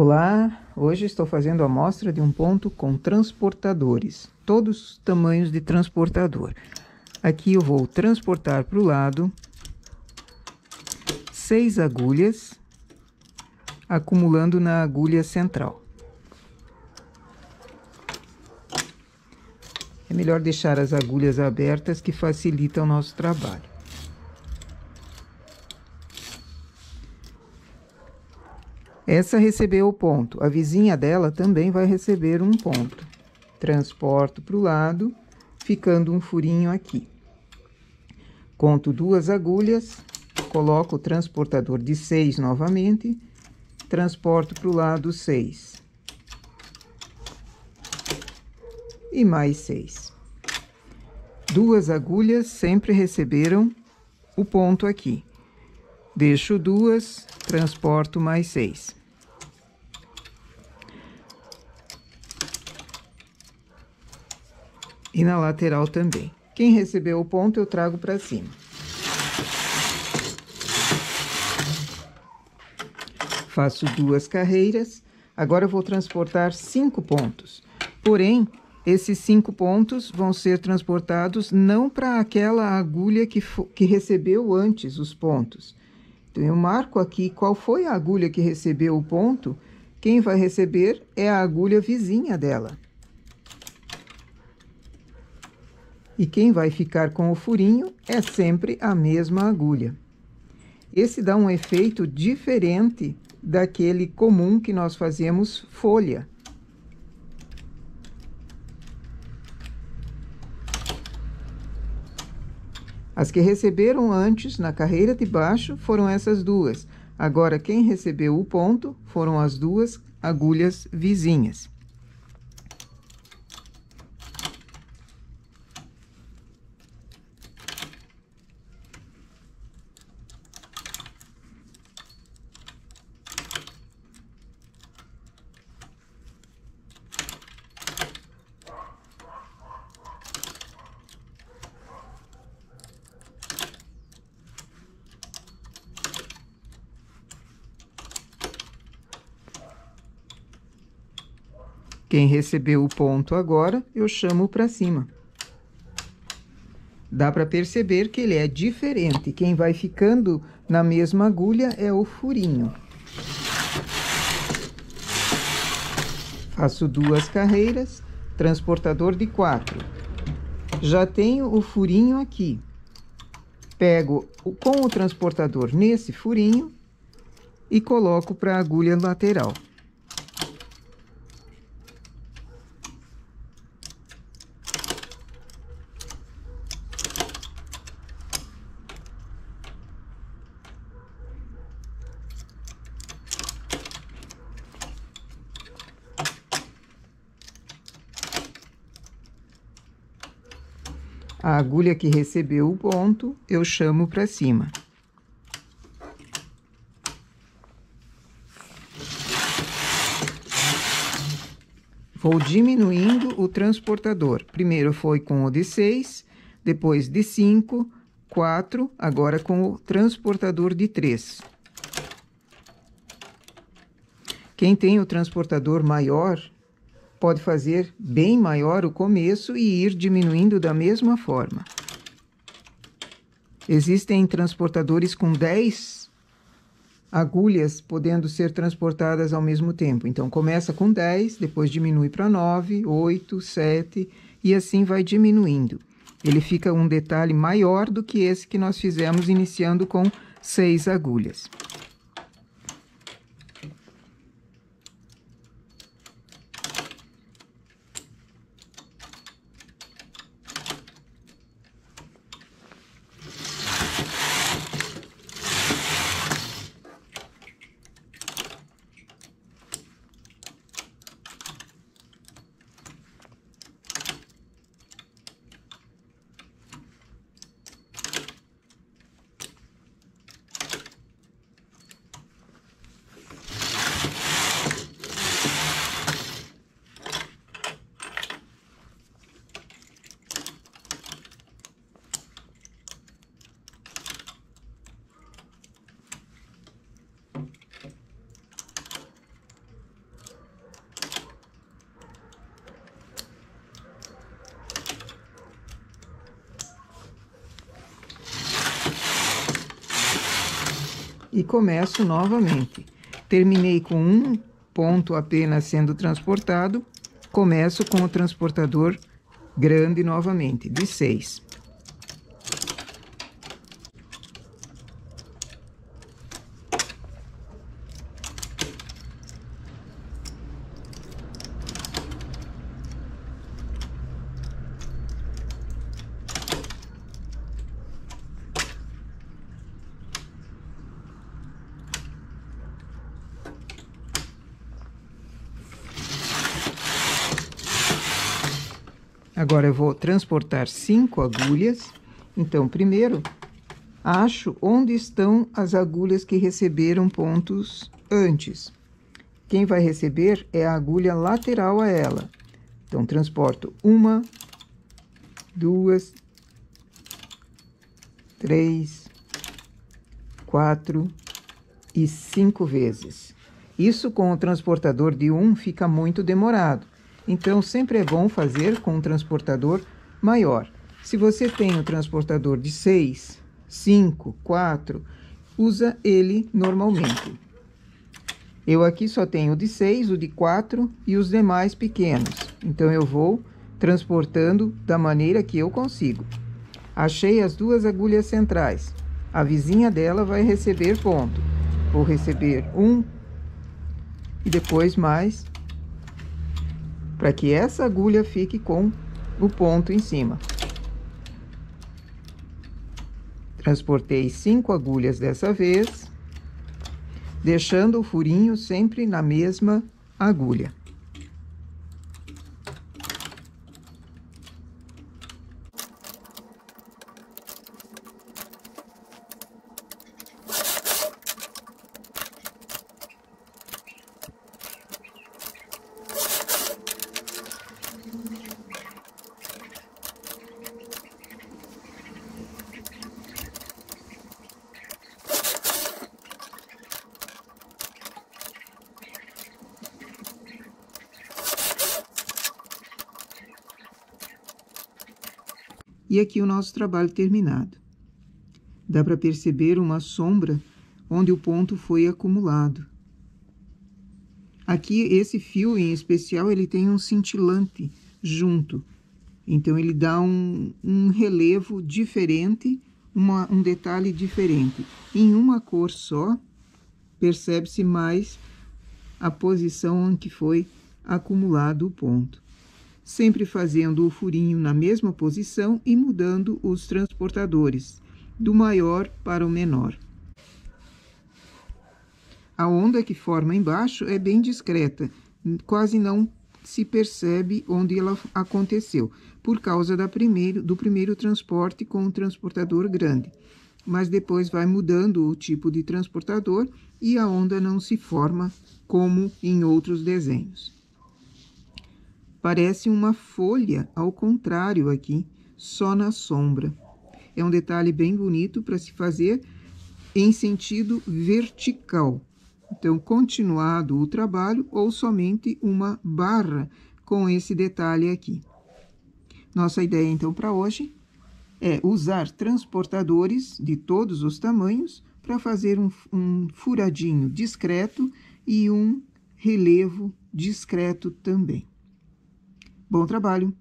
Olá, hoje estou fazendo a amostra de um ponto com transportadores, todos os tamanhos de transportador. Aqui eu vou transportar para o lado 6 agulhas, acumulando na agulha central. É melhor deixar as agulhas abertas que facilita o nosso trabalho. Essa recebeu o ponto, a vizinha dela também vai receber um ponto. Transporto para o lado, ficando um furinho aqui. Conto 2 agulhas, coloco o transportador de 6 novamente, transporto para o lado 6. E mais 6. 2 agulhas sempre receberam o ponto aqui. Deixo 2, transporto mais 6. E na lateral também. Quem recebeu o ponto eu trago para cima. Faço 2 carreiras. Agora eu vou transportar 5 pontos. Porém, esses 5 pontos vão ser transportados não para aquela agulha que recebeu antes os pontos. Então, eu marco aqui qual foi a agulha que recebeu o ponto. Quem vai receber é a agulha vizinha dela. E quem vai ficar com o furinho é sempre a mesma agulha. Esse dá um efeito diferente daquele comum que nós fazemos folha. As que receberam antes, na carreira de baixo, foram essas 2. Agora, quem recebeu o ponto foram as 2 agulhas vizinhas. Quem recebeu o ponto agora, eu chamo para cima. Dá para perceber que ele é diferente. Quem vai ficando na mesma agulha é o furinho. Faço 2 carreiras, transportador de 4. Já tenho o furinho aqui. Pego com o transportador nesse furinho e coloco para a agulha lateral. A agulha que recebeu o ponto, eu chamo para cima. Vou diminuindo o transportador. Primeiro foi com o de 6, depois de 5, 4, agora com o transportador de 3. Quem tem o transportador maior pode fazer bem maior o começo e ir diminuindo da mesma forma. Existem transportadores com 10 agulhas podendo ser transportadas ao mesmo tempo. Então, começa com 10, depois diminui para 9, 8, 7 e assim vai diminuindo. Ele fica um detalhe maior do que esse que nós fizemos iniciando com 6 agulhas. e começo novamente. Terminei com um ponto apenas sendo transportado, começo com o transportador grande novamente, de 6. Agora eu vou transportar 5 agulhas. Então, primeiro, acho onde estão as agulhas que receberam pontos antes. Quem vai receber é a agulha lateral a ela. Então, transporto 1, 2, 3, 4 e 5 vezes. Isso com o transportador de 1 fica muito demorado. Então, sempre é bom fazer com um transportador maior. Se você tem um transportador de 6, 5, 4, usa ele normalmente. Eu aqui só tenho o de 6, o de 4 e os demais pequenos. Então, eu vou transportando da maneira que eu consigo. Achei as 2 agulhas centrais. A vizinha dela vai receber ponto. Vou receber 1 e depois mais, para que essa agulha fique com o ponto em cima. Transportei 5 agulhas dessa vez, deixando o furinho sempre na mesma agulha. E aqui o nosso trabalho terminado. Dá para perceber uma sombra onde o ponto foi acumulado. Aqui, esse fio em especial, ele tem um cintilante junto. Então, ele dá um relevo diferente, um detalhe diferente. Em uma cor só, percebe-se mais a posição em que foi acumulado o ponto. Sempre fazendo o furinho na mesma posição e mudando os transportadores, do maior para o menor. A onda que forma embaixo é bem discreta, quase não se percebe onde ela aconteceu, por causa do primeiro transporte com o transportador grande. Mas depois vai mudando o tipo de transportador e a onda não se forma como em outros desenhos. Parece uma folha, ao contrário aqui, só na sombra. É um detalhe bem bonito para se fazer em sentido vertical. Então, continuado o trabalho ou somente uma barra com esse detalhe aqui. Nossa ideia, então, para hoje é usar transportadores de todos os tamanhos para fazer um furadinho discreto e um relevo discreto também. Bom trabalho!